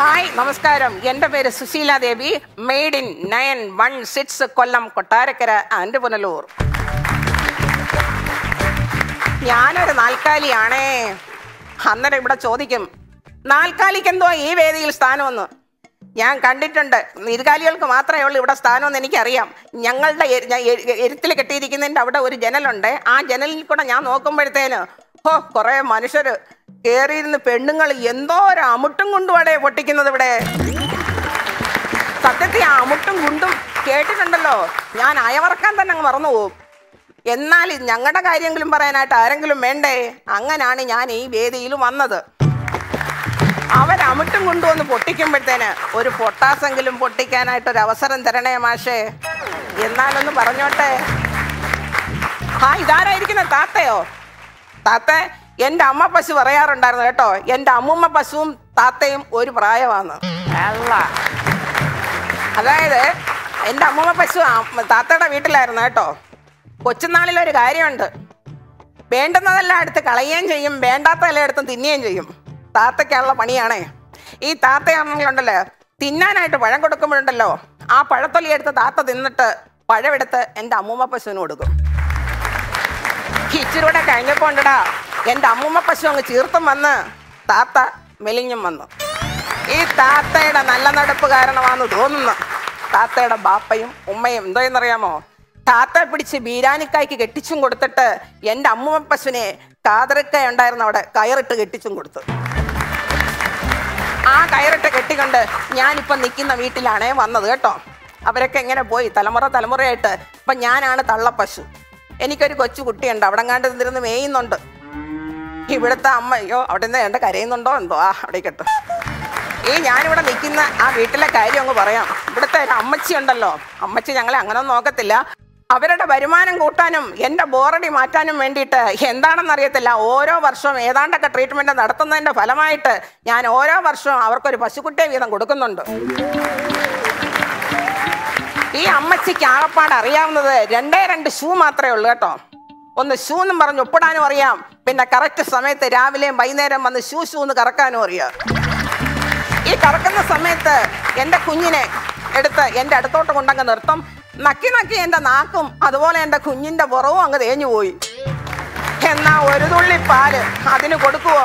Hi, നമസ്കാരം. എൻ്റെ പേര് Susheela Devi. Made in 916 Kollam, Kottarakkara and Punalur. ഞാനൊരു നാൽക്കാലിയാണേ. അന്നേരം ഇവിടെ ചോദിക്കും, നാൽക്കാലിക്ക് എന്തോ ഈ വേദിയിൽ സ്ഥാനമെന്ന്. ഞാൻ കണ്ടിട്ടുണ്ട്. ഇരുകാലികൾക്ക് മാത്രമേ ഉള്ളൂ ഇവിടെ സ്ഥാനമെന്ന് എനിക്കറിയാം. ഞങ്ങളുടെ എരുത്തിൽ കെട്ടിയിരിക്കുന്നതിൻ്റെ അവിടെ ഒരു ജനലുണ്ട്. ആ ജനലിൽ കൂടെ ഞാൻ നോക്കുമ്പോഴത്തേന് കുറേ മനുഷ്യർ കയറിയിരുന്ന് പെണ്ണുങ്ങൾ എന്തോ ഒരു അമുട്ടും കൊണ്ടുവാടേ പൊട്ടിക്കുന്നത് ഇവിടെ. സത്യത്തിൽ ആ അമുട്ടും കുണ്ടും കേട്ടിട്ടുണ്ടല്ലോ, ഞാൻ അയവറക്കാൻ തന്നെ അങ്ങ് മറന്നു പോകും. എന്നാൽ ഞങ്ങളുടെ കാര്യങ്ങളും പറയാനായിട്ട് ആരെങ്കിലും വേണ്ടേ? അങ്ങനാണ് ഞാൻ ഈ വേദിയിൽ വന്നത്. അവരമുട്ടും കൊണ്ടുവന്ന് പൊട്ടിക്കുമ്പോഴത്തേന് ഒരു പൊട്ടാസെങ്കിലും പൊട്ടിക്കാനായിട്ടൊരു അവസരം തരണേ മാഷേ. എന്നാലൊന്ന് പറഞ്ഞോട്ടെ. ഇതാരായിരിക്കുന്ന താത്തയോ? താത്ത, എൻ്റെ അമ്മ പശു പറയാറുണ്ടായിരുന്നു കേട്ടോ, എൻ്റെ അമ്മൂമ്മ പശുവും താത്തയും ഒരു പ്രായമാണ്. അതായത് എൻ്റെ അമ്മൂമ്മ പശു താത്തയുടെ വീട്ടിലായിരുന്നു കേട്ടോ. കൊച്ചുനാളിലൊരു കാര്യമുണ്ട്. വേണ്ടുന്നതെല്ലാം എടുത്ത് കളയുകയും ചെയ്യും, വേണ്ടാത്തതെല്ലാം എടുത്ത് തിന്നുകയും ചെയ്യും. താത്തയ്ക്കുള്ള പണിയാണേ. ഈ താത്തയാണെങ്കിലുണ്ടല്ലോ, തിന്നാനായിട്ട് പഴം കൊടുക്കുമ്പോഴുണ്ടല്ലോ, ആ പഴത്തൊലി എടുത്ത് താത്ത തിന്നിട്ട് പഴമെടുത്ത് എൻ്റെ അമ്മൂമ്മ പശുവിന് കൊടുക്കും. ഇച്ചിരൂടെ കഴിഞ്ഞപ്പോൾ ഉണ്ടടാ, എൻ്റെ അമ്മൂമ്മ പശു അങ്ങ് ചീർത്തും വന്ന് താത്ത മെലിഞ്ഞും വന്നു. ഈ താത്തയുടെ നല്ല നടപ്പ് കാരണമാണെന്ന് തോന്നുന്നു. താത്തയുടെ ബാപ്പയും ഉമ്മയും എന്തോ എന്നറിയാമോ? താത്തയെ പിടിച്ച് ബീരാനിക്കായ്ക്ക് കെട്ടിച്ചും കൊടുത്തിട്ട് എൻ്റെ അമ്മൂമ്മ പശുവിനെ കാതറക്കായ ഉണ്ടായിരുന്ന അവിടെ കയറിട്ട് കെട്ടിച്ചും കൊടുത്തു. ആ കയറിട്ട് കെട്ടിക്കൊണ്ട് ഞാനിപ്പം നിൽക്കുന്ന വീട്ടിലാണേ വന്നത് കേട്ടോ. അവരൊക്കെ എങ്ങനെ പോയി തലമുറയായിട്ട്. ഇപ്പം ഞാനാണ് തള്ളപ്പശു. എനിക്കൊരു കൊച്ചു കുട്ടിയുണ്ട്, അവിടെ കണ്ട് നിന്നിരുന്ന് മേയുന്നുണ്ട്. ഇവിടുത്തെ അമ്മ അവിടെ നിന്ന് എൻ്റെ കരയുന്നുണ്ടോ എന്തോ അവിടെ കേട്ടോ. ഞാനിവിടെ നിൽക്കുന്ന ആ വീട്ടിലെ കാര്യം അങ്ങ് പറയാം. ഇവിടുത്തെ ഒരു അമ്മച്ചി ഉണ്ടല്ലോ, അമ്മച്ചി ഞങ്ങളെ അങ്ങനെ നോക്കത്തില്ല. അവരുടെ വരുമാനം കൂട്ടാനും എൻ്റെ ബോറടി മാറ്റാനും വേണ്ടിയിട്ട് എന്താണെന്ന് അറിയത്തില്ല, ഓരോ വർഷവും ഏതാണ്ടൊക്കെ ട്രീറ്റ്മെൻറ്റ് നടത്തുന്നതിൻ്റെ ഫലമായിട്ട് ഞാൻ ഓരോ വർഷവും അവർക്കൊരു പശുക്കുട്ടിയെ വീതം കൊടുക്കുന്നുണ്ട്. ഈ അമ്മച്ചിക്ക് ആകപ്പാട് അറിയാവുന്നത് 2 ഷൂ മാത്രമേ ഉള്ളൂ കേട്ടോ. ഒന്ന് ഷൂ എന്നും പറഞ്ഞ് ഒപ്പിടാനും അറിയാം, പിന്നെ കറക്റ്റ് സമയത്ത് രാവിലെയും വൈകുന്നേരം വന്ന് ഷൂ എന്ന് കറക്കാനും അറിയാം. ഈ കറക്കുന്ന സമയത്ത് എൻ്റെ കുഞ്ഞിനെ എടുത്ത് എൻ്റെ അടുത്തോട്ട് കൊണ്ടങ്ങ് നിർത്തും. നക്കി എൻ്റെ നാക്കും അതുപോലെ എൻ്റെ കുഞ്ഞിൻ്റെ പുറവും അങ്ങ് തേഞ്ഞു പോയി. എന്നാ ഒരു തുള്ളി പാല് അതിന് കൊടുക്കുവോ?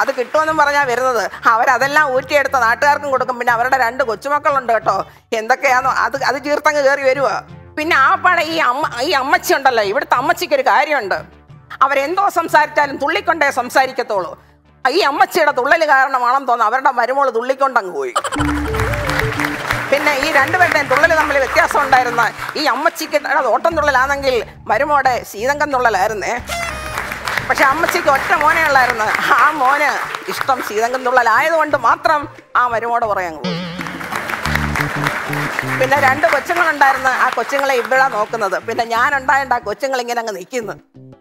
അത് കിട്ടുമെന്നും പറഞ്ഞാൽ വരുന്നത്. അവരതെല്ലാം ഊറ്റിയെടുത്ത് നാട്ടുകാർക്കും കൊടുക്കും. പിന്നെ അവരുടെ 2 കൊച്ചുമക്കളുണ്ട് കേട്ടോ. എന്തൊക്കെയാണോ അത് ചീർത്തങ്ങ് കയറി വരുക. പിന്നെ ആ പാടെ ഈ അമ്മച്ചി ഉണ്ടല്ലോ, ഇവിടുത്തെ അമ്മച്ചിക്കൊരു കാര്യമുണ്ട്. അവരെന്തോ സംസാരിച്ചാലും തുള്ളിക്കൊണ്ടേ സംസാരിക്കത്തുള്ളൂ. ഈ അമ്മച്ചിയുടെ തുള്ളൽ കാരണമാണെന്ന് തോന്നുന്നു അവരുടെ മരുമോള് തുള്ളിക്കൊണ്ടങ്ങ് പോയി. പിന്നെ ഈ 2 പേരുടെയും തുള്ളൽ തമ്മിൽ വ്യത്യാസം ഉണ്ടായിരുന്ന ഈ അമ്മച്ചിക്ക് ഓട്ടം തുള്ളലാണെങ്കിൽ മരുമോടെ ശീതങ്കം തുള്ളലായിരുന്നേ. പക്ഷെ അമ്മച്ചിക്ക് ഒറ്റ മോനെ ഉള്ളായിരുന്നു. ആ മോന് ഇഷ്ടം ശീതങ്കം തുള്ളലായതുകൊണ്ട് മാത്രം ആ മരുമോടെ പുറകെ പോയി. പിന്നെ 2 കൊച്ചുങ്ങളുണ്ടായിരുന്നു. ആ കൊച്ചുങ്ങളെ ഇവിടെ നോക്കുന്നത്. പിന്നെ ഞാനുണ്ടായിട്ട് ആ കൊച്ചുങ്ങൾ ഇങ്ങനെ അങ്ങ് നിൽക്കുന്നു.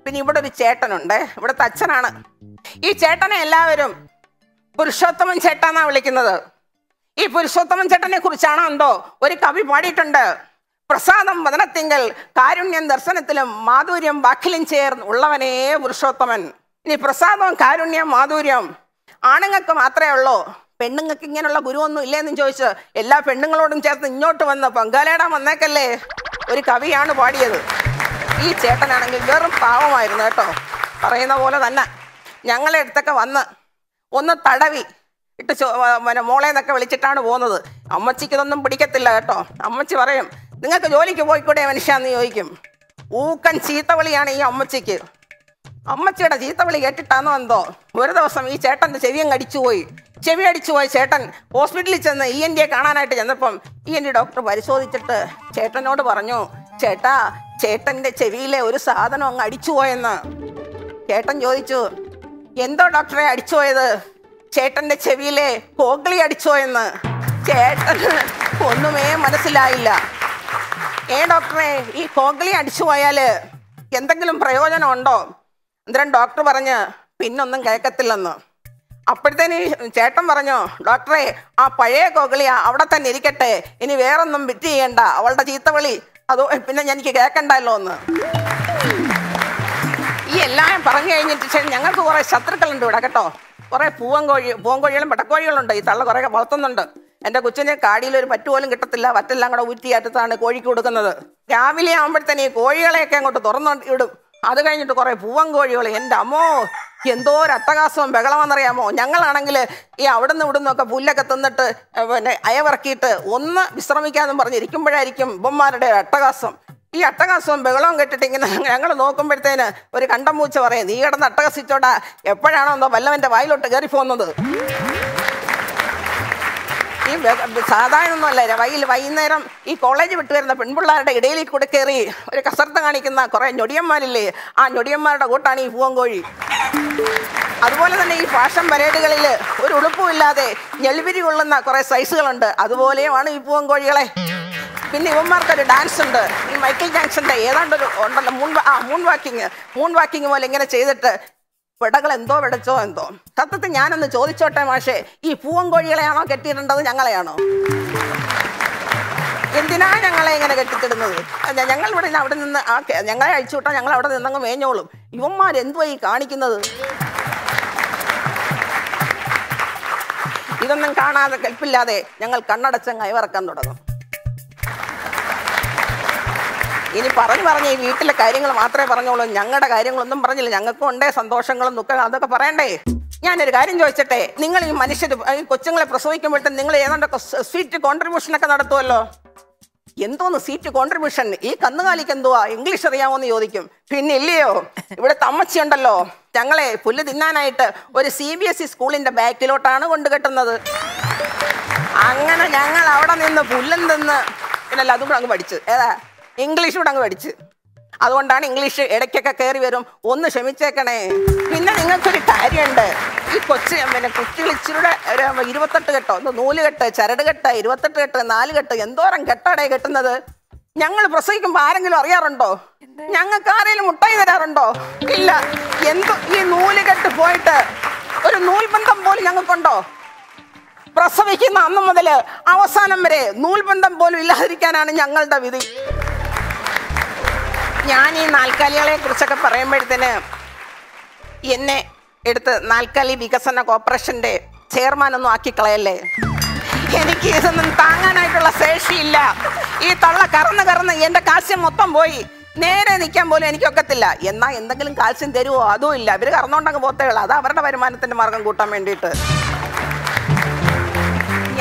പിന്നെ ഇവിടെ ഒരു ചേട്ടനുണ്ട്, ഇവിടുത്തെ അച്ഛനാണ്. ഈ ചേട്ടനെ എല്ലാവരും പുരുഷോത്തമൻ ചേട്ടാന്നാ വിളിക്കുന്നത്. ഈ പുരുഷോത്തമൻ ചേട്ടനെ കുറിച്ചാണോ എന്തോ ഒരു കവി പാടിയിട്ടുണ്ട്. പ്രസാദം വദനത്തിങ്കൽ കാരുണ്യം ദർശനത്തിലും മാധുര്യം വാക്കിലും ചേർന്ന് ഉള്ളവനേ പുരുഷോത്തമൻ. ഇനി പ്രസാദം, കാരുണ്യം, മാധുര്യം ആണുങ്ങൾക്ക് മാത്രമേ ഉള്ളൂ. പെണ്ണുങ്ങൾക്ക് ഇങ്ങനെയുള്ള ഗുരുവൊന്നും ഇല്ലേന്നും ചോദിച്ച് എല്ലാ പെണ്ണുങ്ങളോടും ചേർത്ത് ഇങ്ങോട്ട് വന്ന് പങ്കാളിയിടാൻ വന്നേക്കല്ലേ ഒരു കവിയാണ് പാടിയത്. ഈ ചേട്ടനാണെങ്കിൽ വെറും പാവമായിരുന്നു കേട്ടോ. പറയുന്ന പോലെ തന്നെ ഞങ്ങളെ അടുത്തൊക്കെ വന്ന് ഒന്ന് തടവി ഇട്ട് മോളെ എന്നൊക്കെ വിളിച്ചിട്ടാണ് പോകുന്നത്. അമ്മച്ചിക്കിതൊന്നും പിടിക്കത്തില്ല കേട്ടോ. അമ്മച്ചി പറയും, നിങ്ങൾക്ക് ജോലിക്ക് പോയിക്കൂടെ മനുഷ്യാന്ന് ചോദിക്കും. ഊക്കൻ ചീത്തവിളിയാണ് ഈ അമ്മച്ചിക്ക്. അമ്മച്ചിയുടെ ചീത്തവിളി കേട്ടിട്ടാണോ എന്തോ ഒരു ദിവസം ഈ ചേട്ടൻ്റെ ചെവി അടിച്ചുപോയി. ചേട്ടൻ ഹോസ്പിറ്റലിൽ ചെന്ന് ENT കാണാനായിട്ട് ചെന്നപ്പം ENT ഡോക്ടർ പരിശോധിച്ചിട്ട് ചേട്ടനോട് പറഞ്ഞു, ചേട്ടൻ്റെ ചെവിയിലെ ഒരു സാധനം അങ്ങ് അടിച്ചുപോയെന്ന്. ചേട്ടൻ ചോദിച്ചു, എന്തോ ഡോക്ടറെ അടിച്ചുപോയത്? ചേട്ടൻ്റെ ചെവിയിലെ കോഗ്ലി അടിച്ചുപോയെന്ന്. ചേട്ടന് ഒന്നുമേ മനസ്സിലായില്ല. ഡോക്ടറെ, ഈ കോഗ്ലി അടിച്ചുപോയാൽ എന്തെങ്കിലും പ്രയോജനം ഉണ്ടോ? അന്നേരം ഡോക്ടർ പറഞ്ഞ് പിന്നൊന്നും കേൾക്കത്തില്ലെന്ന്. അപ്പോഴത്തേന് ചേട്ടൻ പറഞ്ഞു, ഡോക്ടറെ, ആ പഴയ കോഗ്ലിയ അവിടെ തന്നെ ഇരിക്കട്ടെ, ഇനി വേറൊന്നും ബിറ്റ് ചെയ്യണ്ട, അവളുടെ ചീത്തവിളി അതോ പിന്നെ എനിക്ക് കേൾക്കണ്ടല്ലോ എന്ന്. ഈ എല്ലാം പറഞ്ഞു കഴിഞ്ഞിട്ട് ഞങ്ങൾക്ക് കുറേ ശത്രുക്കളുണ്ട് ഇവിടെ കേട്ടോ. കുറെ പൂവൻകോഴികളും പെടക്കോഴികളുണ്ട്. ഈ തള്ള കുറെ വളർത്തുന്നുണ്ട്. എൻ്റെ കൊച്ചിന് കാടിയിൽ ഒരു പറ്റു പോലും കിട്ടത്തില്ല. വറ്റെല്ലാം കൂടെ ഊറ്റിയാറ്റത്താണ് കോഴിക്ക് കൊടുക്കുന്നത്. രാവിലെ ആകുമ്പോഴത്തേന് ഈ കോഴികളെയൊക്കെ അങ്ങോട്ട് തുറന്നു ഇടും. അത് കഴിഞ്ഞിട്ട് കുറെ പൂവൻകോഴികൾ, എൻ്റെ അമ്മോ എന്തോ ഒരു അട്ടകാസവും ബഹളമെന്നറിയാമോ. ഞങ്ങളാണെങ്കിൽ ഈ അവിടുന്ന് ഇവിടുന്നൊക്കെ പുല്ലൊക്കെ തിന്നിട്ട് പിന്നെ അയവിറക്കിയിട്ട് ഒന്ന് വിശ്രമിക്കാമെന്ന് പറഞ്ഞിരിക്കുമ്പോഴായിരിക്കും ഇവന്മാരുടെ അട്ടകാസം. ഈ അട്ടകാസവും ബഹളവും കേട്ടിട്ട് ഇങ്ങനെ ഞങ്ങൾ നോക്കുമ്പോഴത്തേന് ഒരു കണ്ടംപൂച്ച പറയും, നീ കിടന്ന് അട്ടകസിച്ചോടാ, എപ്പോഴാണോ എന്തോ വല്ലവൻ്റെ വായിലോട്ട് കയറി പോകുന്നത്. ഈ സാധാരണ വൈകുന്നേരം ഈ കോളേജ് വിട്ട് വരുന്ന പെൺപിള്ളേരുടെ ഇടയിൽ കൂടെ കയറി ഒരു കസർത്ത് കാണിക്കുന്ന കുറെ ഞൊടിയന്മാരില്ലേ, ആ ഞൊടിയന്മാരുടെ കൂട്ടാണ് ഈ പൂവൻകോഴി. അതുപോലെ തന്നെ ഈ ഫാഷൻ പരേഡുകളിൽ ഒരു ഉടുപ്പുമില്ലാതെ ഞെളിവിരി കൊള്ളുന്ന കുറെ സൈസുകളുണ്ട്. അതുപോലെയുമാണ് ഈ പൂവൻകോഴികളെ. പിന്നെ ഇവന്മാർക്കൊരു ഡാൻസ് ഉണ്ട്. ഈ മൈക്കിൾ ജാക്സന്റെ ഏതാണ്ടൊരു ഉണ്ടല്ലോ മൂൺ വാക്കിങ് പോലെ ഇങ്ങനെ ചെയ്തിട്ട് പിടകൾ എന്തോ പിടച്ചോ എന്തോ. സത്യത്തിൽ ഞാനൊന്ന് ചോദിച്ചോട്ടെ മാഷേ, ഈ പൂവൻകോഴികളെയാണോ കെട്ടിയിടേണ്ടത്, ഞങ്ങളെയാണോ? എന്തിനാ ഞങ്ങളെ ഇങ്ങനെ കെട്ടിത്തിടുന്നത്? ഞങ്ങൾ ഇവിടെ അവിടെ നിന്ന് ഞങ്ങളെ അഴിച്ചു വിട്ടാൽ ഞങ്ങൾ അവിടെ നിന്നങ്ങ് മേഞ്ഞോളും. ഇവന്മാരെന്തുവാ ഈ കാണിക്കുന്നത്? ഇതൊന്നും കാണാതെ കെൽപ്പില്ലാതെ ഞങ്ങൾ കണ്ണടച്ചങ്ങ് അയവിറക്കാൻ തുടങ്ങും. ഇനി പറഞ്ഞ് ഈ വീട്ടിലെ കാര്യങ്ങൾ മാത്രമേ പറഞ്ഞോളൂ, ഞങ്ങളുടെ കാര്യങ്ങളൊന്നും പറഞ്ഞില്ല. ഞങ്ങൾക്കും ഉണ്ടേ സന്തോഷങ്ങളും ദുഃഖങ്ങളും, അതൊക്കെ പറയണ്ടേ. ഞാനൊരു കാര്യം ചോദിച്ചട്ടെ, നിങ്ങൾ ഈ മനുഷ്യർ ഈ കൊച്ചുങ്ങളെ പ്രസവിക്കുമ്പോഴത്തേന് നിങ്ങൾ ഏതാണ്ടൊക്കെ സീറ്റ് കോൺട്രിബ്യൂഷനൊക്കെ നടത്തുമല്ലോ. എന്തോന്ന് സീറ്റ് കോൺട്രിബ്യൂഷൻ? ഈ കന്നുകാലിക്ക് എന്തുവാ ഇംഗ്ലീഷ് അറിയാമോന്ന് ചോദിക്കും. പിന്നെ ഇല്ലയോ, ഇവിടെ തമ്മച്ചി ഉണ്ടല്ലോ, ഞങ്ങളെ പുല്ല് തിന്നാനായിട്ട് ഒരു CBSE സ്കൂളിന്റെ ബാക്കിലോട്ടാണ് കൊണ്ടുകെട്ടുന്നത്. അങ്ങനെ ഞങ്ങൾ അവിടെ നിന്ന് പുല്ലും തിന്ന് പിന്നല്ല അതും കൂടെ അങ്ങ് പഠിച്ച്, ഇംഗ്ലീഷ് കൂടെ അങ്ങ് പഠിച്ച്. അതുകൊണ്ടാണ് ഇംഗ്ലീഷ് ഇടയ്ക്കൊക്കെ കയറി വരും. ഒന്ന് ക്ഷമിച്ചേക്കണേ. പിന്നെ നിങ്ങൾക്കൊരു കാര്യമുണ്ട്, ഈ കുട്ടികൾ ഇച്ചിരിയുടെ ഒരു 28 കെട്ടോ, നൂല് കെട്ട്, ചരട് കെട്ട്, 28 കെട്ട്, 4 കെട്ട്, എന്തോരം കെട്ടാടേ കെട്ടുന്നത്. ഞങ്ങൾ പ്രസവിക്കുമ്പോൾ ആരെങ്കിലും അറിയാറുണ്ടോ? ഞങ്ങൾക്ക് ആരെങ്കിലും മുട്ടായി തരാറുണ്ടോ? ഇല്ല. ഈ നൂല് കെട്ട് പോയിട്ട് ഒരു നൂൽബന്ധം പോലും ഞങ്ങൾക്കുണ്ടോ? പ്രസവിക്കുന്ന അന്ന് മുതൽ അവസാനം വരെ നൂൽബന്ധം പോലും ഇല്ലാതിരിക്കാനാണ് ഞങ്ങളുടെ വിധി. ഞാൻ ഈ നാൽക്കാലികളെ കുറിച്ചൊക്കെ പറയുമ്പോഴത്തേന് എന്നെ എടുത്ത് നാൽക്കാലി വികസന കോർപ്പറേഷന്റെ ചെയർമാനൊന്നും ആക്കിക്കളയല്ലേ. എനിക്ക് ഇതൊന്നും താങ്ങാനായിട്ടുള്ള ശേഷിയില്ല. ഈ തള്ള കറന്ന് എൻ്റെ കാൽസ്യം മൊത്തം പോയി. നേരെ നിൽക്കാൻ പോലും എനിക്കൊക്കത്തില്ല. എന്നാൽ എന്തെങ്കിലും കാൽസ്യം തരുമോ? അതും ഇല്ല. ഇവർ കറന്നുകൊണ്ടങ്ങ് പോത്തേയുള്ളൂ. അത് അവരുടെ വരുമാനത്തിന്റെ മാർഗം കൂട്ടാൻ വേണ്ടിയിട്ട്.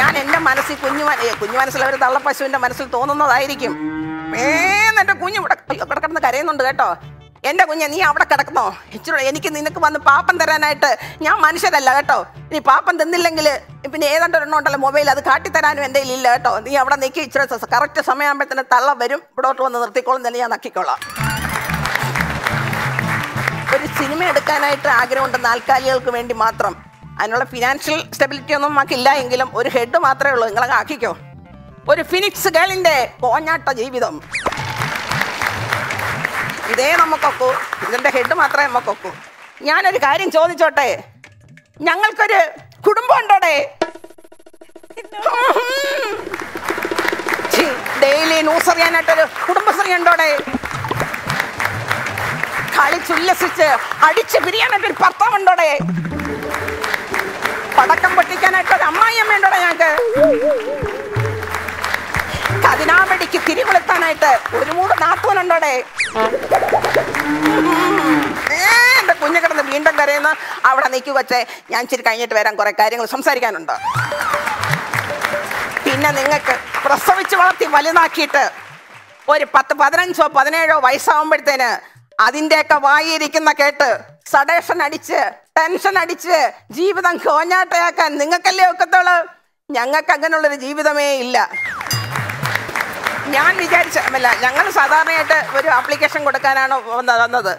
ഞാൻ എൻ്റെ മനസ്സിൽ കുഞ്ഞു മനസ്സിൽ ഒരു തള്ളപ്പശുവിന്റെ മനസ്സിൽ തോന്നുന്നതായിരിക്കും. എന്റെ കുഞ്ഞ് ഇവിടെ കിടന്ന് കരയുന്നുണ്ട് കേട്ടോ. എൻ്റെ കുഞ്ഞെ, നീ അവിടെ കിടക്കുന്നോ? ഇച്ചിരി എനിക്ക് നിനക്ക് വന്ന് പാപ്പം തരാനായിട്ട് ഞാൻ മനുഷ്യരല്ല കേട്ടോ. നീ പാപ്പം തിന്നില്ലെങ്കിൽ പിന്നെ ഏതാണ്ട് ഒരെണ്ണം ഉണ്ടല്ലോ മൊബൈൽ, അത് കാട്ടിത്തരാനും എൻ്റെ ഇല്ല കേട്ടോ. നീ അവിടെ നിൽക്കി, ഇച്ചിരി കറക്റ്റ് സമയമാകുമ്പോഴത്തേന് തള്ള വരും, ഇവിടോട്ട് വന്ന് നിർത്തിക്കോളും, തന്നെ ഞാൻ നക്കിക്കോളാം. ഒരു സിനിമ എടുക്കാനായിട്ട് ആഗ്രഹമുണ്ട് നാൽക്കാലികൾക്ക് വേണ്ടി മാത്രം. അതിനുള്ള ഫിനാൻഷ്യൽ സ്റ്റെബിലിറ്റി ഒന്നും നമുക്കില്ല എങ്കിലും ഒരു ഹെഡ് മാത്രമേ ഉള്ളൂ. നിങ്ങളങ്ങ് ആക്കിക്കോ. ഒരു ഫിനിക്സ് ഗേളിന്റെ കോഞ്ഞാട്ട ജീവിതം ഇതേ നമുക്കൊക്കൂ. ഇതിന്റെ ഹെഡ് മാത്രമേ നമുക്കൊക്കൂ. ഞാനൊരു കാര്യം ചോദിച്ചോട്ടെ, ഞങ്ങൾക്കൊരു കുടുംബം ഉണ്ടോടെ? ഡെയിലി ന്യൂസ് അറിയാനായിട്ടൊരു കുടുംബശ്രീ ഉണ്ടോടെ? കളിച്ചുല്ലസിച്ച് അടിച്ച് പിരിയാനായിട്ടൊരു ഭർത്താവ് ഉണ്ടോടെ? പടക്കം പൊട്ടിക്കാനായിട്ടൊരു അമ്മായിയമ്മ ഉണ്ടോടെ? ഞങ്ങൾക്ക് കതിനാവടിക്ക് തിരികൊളുത്താനായിട്ട് ഒരു മൂട് നാത്തൂനുണ്ടോടെ? എന്റെ കുഞ്ഞു കിടന്ന് വീണ്ടും കരയുന്ന അവിടെ നിൽക്കു വച്ചേ, ഞാൻ ഇച്ചിരി കഴിഞ്ഞിട്ട് വരാൻ കുറെ കാര്യങ്ങൾ സംസാരിക്കാനുണ്ട്. പിന്നെ നിങ്ങൾക്ക് പ്രസവിച്ച് വളർത്തി വലുതാക്കിയിട്ട് ഒരു 10, 15, 17 വയസ്സാവുമ്പോഴത്തേന് അതിൻ്റെയൊക്കെ വായിരിക്കുന്ന കേട്ട് സഡേഷൻ അടിച്ച് ടെൻഷൻ അടിച്ച് ജീവിതം കോഞ്ഞാട്ടയാക്കാൻ നിങ്ങൾക്കല്ലേ ഒക്കത്തുള്ളൂ. ഞങ്ങൾക്ക് അങ്ങനെയുള്ളൊരു ജീവിതമേ ഇല്ല. ഞാൻ വിചാരിച്ചല്ല, ഞങ്ങൾ സാധാരണയായിട്ട് ഒരു ആപ്ലിക്കേഷൻ കൊടുക്കാനാണ് വന്നത്.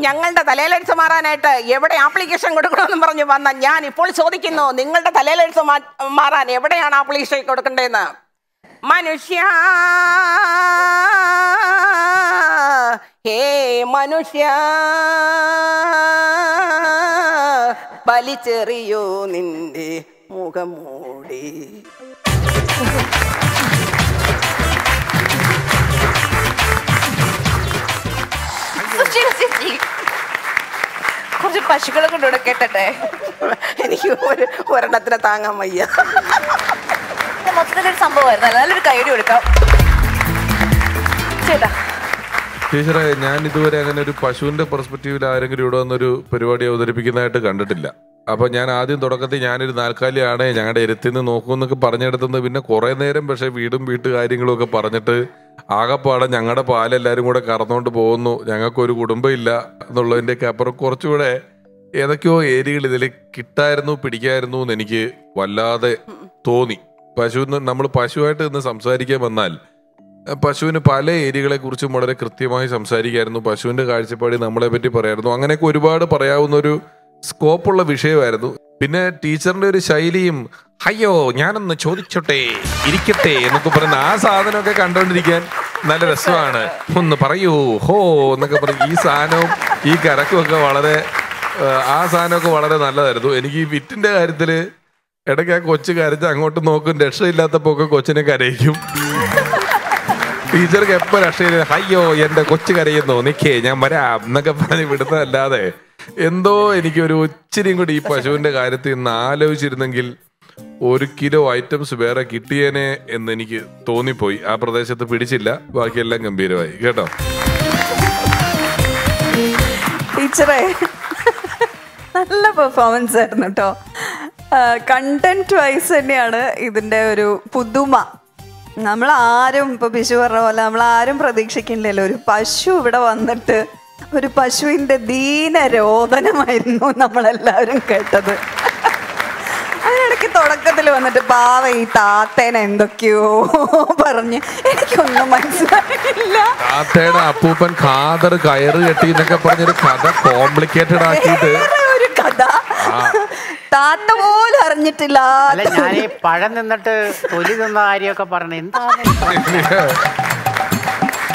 ഞങ്ങളുടെ തലയിലെഴുത്ത് മാറാനായിട്ട് എവിടെ ആപ്ലിക്കേഷൻ കൊടുക്കണമെന്ന് പറഞ്ഞു വന്ന ഞാൻ ഇപ്പോൾ ചോദിക്കുന്നു, നിങ്ങളുടെ തലയിലെഴുത്ത് മാറാൻ എവിടെയാണ് ആപ്ലിക്കേഷൻ കൊടുക്കേണ്ടതെന്ന്? മനുഷ്യ, ഹേ മനുഷ്യ, വലിച്ചെറിയോ നിന്റെ മുഖം മൂടി. കുറച്ച് പശുക്കളെ കൊണ്ട് കേട്ടെ. എനിക്ക് ഒരെണ്ണത്തിനെ താങ്ങാൻ വയ്യ. മൊത്തത്തിലൊരു സംഭവമായിരുന്നു. നല്ലൊരു കൈഡി കൊടുക്കാം ചേട്ടാ. ടീച്ചറെ, ഞാൻ ഇതുവരെ അങ്ങനെ ഒരു പശുവിന്റെ പെർസ്പെക്റ്റീവിൽ ആരെങ്കിലും ഇവിടെ വന്നൊരു പരിപാടി അവതരിപ്പിക്കുന്നതായിട്ട് കണ്ടിട്ടില്ല. അപ്പൊ ഞാൻ ആദ്യം തുടക്കത്തിൽ ഞാനൊരു നാൽക്കാലിയാണ്, ഞങ്ങളുടെ എരുത്തിന്ന് നോക്കുമെന്നൊക്കെ പറഞ്ഞെടുത്തുന്നത്. പിന്നെ കുറെ നേരം പക്ഷെ വീടും വീട്ടുകാര്യങ്ങളും ഒക്കെ പറഞ്ഞിട്ട് ആകെപ്പാടെ ഞങ്ങളുടെ പാലെല്ലാരും കൂടെ കറന്നുകൊണ്ട് പോകുന്നു, ഞങ്ങൾക്കൊരു കുടുംബം ഇല്ല എന്നുള്ളതിൻ്റെയൊക്കെ അപ്പുറം കുറച്ചുകൂടെ ഏതൊക്കെയോ ഏരിയകൾ ഇതിൽ കിട്ടായിരുന്നു, പിടിക്കായിരുന്നു എന്ന് എനിക്ക് വല്ലാതെ തോന്നി. നമ്മൾ പശുവായിട്ട് ഇന്ന് സംസാരിക്കാൻ വന്നാൽ പശുവിന് പല ഏരിയകളെ കുറിച്ചും വളരെ കൃത്യമായി സംസാരിക്കായിരുന്നു. പശുവിന്റെ കാഴ്ചപ്പാട് നമ്മളെ പറ്റി പറയായിരുന്നു. അങ്ങനെയൊക്കെ ഒരുപാട് പറയാവുന്ന ഒരു സ്കോപ്പുള്ള വിഷയമായിരുന്നു. പിന്നെ ടീച്ചറിന്റെ ഒരു ശൈലിയും അയ്യോ ഞാനൊന്ന് ചോദിച്ചോട്ടെ ഇരിക്കട്ടെ എന്നൊക്കെ പറയുന്ന ആ സാധനമൊക്കെ കണ്ടോണ്ടിരിക്കാൻ നല്ല രസമാണ്. ഒന്ന് പറയൂ ഹോ എന്നൊക്കെ പറയും. ഈ സാധനവും ഈ കരക്കുമൊക്കെ വളരെ ആ സാധനമൊക്കെ വളരെ നല്ലതായിരുന്നു. എനിക്ക് ഈ വിറ്റിന്റെ കാര്യത്തില് ഇടയ്ക്ക് ആ കൊച്ചു കരച്ച് അങ്ങോട്ട് നോക്കും, രക്ഷയില്ലാത്തപ്പോ ഒക്കെ കൊച്ചിനെ കരയിക്കും. ടീച്ചർക്ക് എപ്പോ രക്ഷയില്ല, അയ്യോ എന്റെ കൊച്ചു കരയുന്നു നിക്കേ ഞാൻ വരാം എന്നൊക്കെ പറഞ്ഞ് വിടുന്നതല്ലാതെ എന്തോ എനിക്കൊരു ഇച്ചിരിയും കൂടി ഈ പശുവിന്റെ കാര്യത്തിൽ നിന്ന് ആലോചിച്ചിരുന്നെങ്കിൽ 1 കിലോ ഐറ്റംസ് വേറെ കിട്ടിയേനെ എന്ന് എനിക്ക് തോന്നിപ്പോയി. ആ പ്രദേശത്ത് പിടിച്ചില്ല, ബാക്കിയെല്ലാം ഗംഭീരമായി കേട്ടോ. ടീച്ചറെ നല്ല പെർഫോമൻസ് ആയിരുന്നു കേട്ടോ. കണ്ടന്റ് വൈസ് തന്നെയാണ് ഇതിന്റെ ഒരു പുതുമ. നമ്മളാരും ഇപ്പൊ ബിഷു പറഞ്ഞ പോലെ നമ്മളാരും പ്രതീക്ഷിക്കില്ലല്ലോ ഒരു പശു ഇവിടെ വന്നിട്ട് ഒരു പശുവിന്റെ ദീനരോധനമായിരുന്നു നമ്മളെല്ലാവരും കേട്ടത്. അതിനിടയ്ക്ക് തുടക്കത്തിൽ വന്നിട്ട് പാവ ഈ താത്തേനെ എന്തൊക്കെയോ പറഞ്ഞ് എനിക്കൊന്നും മനസ്സിലായില്ല. താത്തേടെ അപ്പൂപ്പൻ ഖാദർ കയറ് കെട്ടി എന്നൊക്കെ പറഞ്ഞൊരു കഥ കോംപ്ലിക്കേറ്റഡ് ആക്കിയിട്ട് ഒരു കഥ താത്ത പോലും അറിഞ്ഞിട്ടില്ല. ഞാൻ ഈ പഴം നിന്നിട്ട് തൊലി നിന്ന കാര്യമൊക്കെ പറഞ്ഞു. എന്താ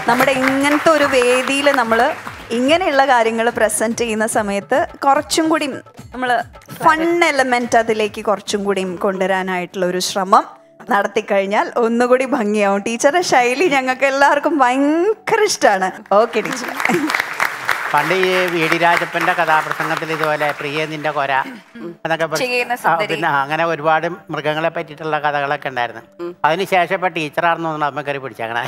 നമ്മുടെ ഇങ്ങനത്തെ ഒരു വേദിയിൽ നമ്മൾ ഇങ്ങനെയുള്ള കാര്യങ്ങൾ പ്രസന്റ് ചെയ്യുന്ന സമയത്ത് കുറച്ചും കൂടി നമ്മൾ ഫൺ എലമെന്റ് അതിലേക്ക് കുറച്ചും കൂടി കൊണ്ടുവരാനായിട്ടുള്ള ഒരു ശ്രമം നടത്തിക്കഴിഞ്ഞാൽ ഒന്നുകൂടി ഭംഗിയാവും. ടീച്ചറുടെ ശൈലി ഞങ്ങൾക്ക് എല്ലാവർക്കും ഭയങ്കര ഇഷ്ടമാണ്. Okay teacher. പണ്ട് ഈ വി.ഡി. രാജപ്പന്റെ കഥാപ്രസംഗത്തിൽ ഇതുപോലെ പ്രിയ നിന്റെ കൊര എന്നൊക്കെ പിന്നെ അങ്ങനെ ഒരുപാട് മൃഗങ്ങളെ പറ്റിയിട്ടുള്ള കഥകളൊക്കെ ഉണ്ടായിരുന്നു. അതിനുശേഷം ഇപ്പൊ ടീച്ചറാണെന്ന് തോന്നുന്നു അമ്മ കയറി പിടിച്ചങ്ങനെ.